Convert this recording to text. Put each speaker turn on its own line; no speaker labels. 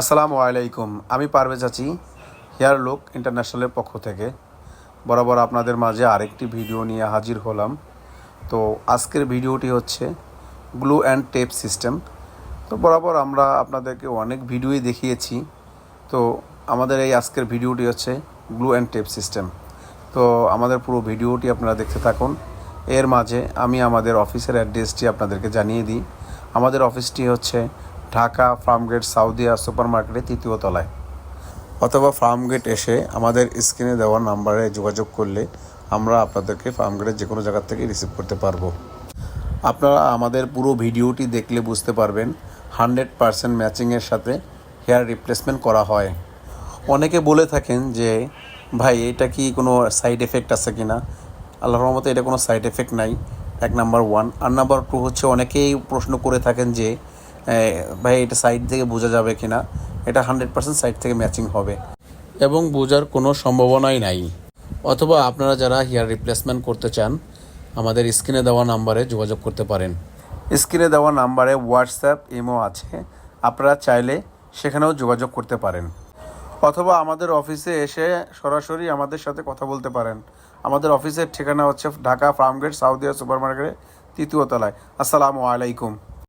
আসসালামু আলাইকুম। আমি পারভেজ আছি হেয়ার লুক ইন্টারন্যাশনালের পক্ষ থেকে বরাবর আপনাদের মাঝে আরেকটি ভিডিও নিয়ে হাজির হলাম। তো আজকের ভিডিওটি হচ্ছে গ্লু অ্যান্ড টেপ সিস্টেম। তো বরাবর আমরা আপনাদেরকে অনেক ভিডিওই দেখিয়েছি। তো আমাদের এই আজকের ভিডিওটি হচ্ছে গ্লু অ্যান্ড টেপ সিস্টেম। তো আমাদের পুরো ভিডিওটি আপনারা দেখতে থাকুন। এর মাঝে আমি আমাদের অফিসের অ্যাড্রেসটি আপনাদেরকে জানিয়ে দিই। আমাদের অফিসটি হচ্ছে ঢাকা ফার্মগেট সাউদিয়া সুপার মার্কেটের ৩য় তলায়, অথবা ফার্মগেট এসে আমাদের স্ক্রিনে দেওয়া নাম্বারে যোগাযোগ করলে আমরা আপনাদেরকে ফার্মগেটের যে কোনো জায়গা থেকে রিসিভ করতে পারবো। আপনারা আমাদের পুরো ভিডিওটি দেখলে বুঝতে পারবেন 100% ম্যাচিংয়ের সাথে হেয়ার রিপ্লেসমেন্ট করা হয়। অনেকে বলে থাকেন যে ভাই এটা কি কোনো সাইড এফেক্ট আছে কি না। আল্লাহর রহমতে এটা কোনো সাইড এফেক্ট নাই, নাম্বার 1। আর নাম্বার 2 হচ্ছে অনেকেই প্রশ্ন করে থাকেন যে ভাই এটা সাইড থেকে বোঝা যাবে কি না। এটা 100% সাইড থেকে ম্যাচিং হবে এবং বোঝার কোনো সম্ভাবনাই নাই। অথবা আপনারা যারা হেয়ার রিপ্লেসমেন্ট করতে চান আমাদের স্ক্রিনে দেওয়া নাম্বারে যোগাযোগ করতে পারেন। স্ক্রিনে দেওয়া নাম্বারে হোয়াটসঅ্যাপ ইমো আছে, আপনারা চাইলে সেখানেও যোগাযোগ করতে পারেন। অথবা আমাদের অফিসে এসে সরাসরি আমাদের সাথে কথা বলতে পারেন। আমাদের অফিসের ঠিকানা হচ্ছে ঢাকা ফার্মগেট সাউদিয়া সুপার মার্কেটের 3য় তলায়। আসসালামু আলাইকুম।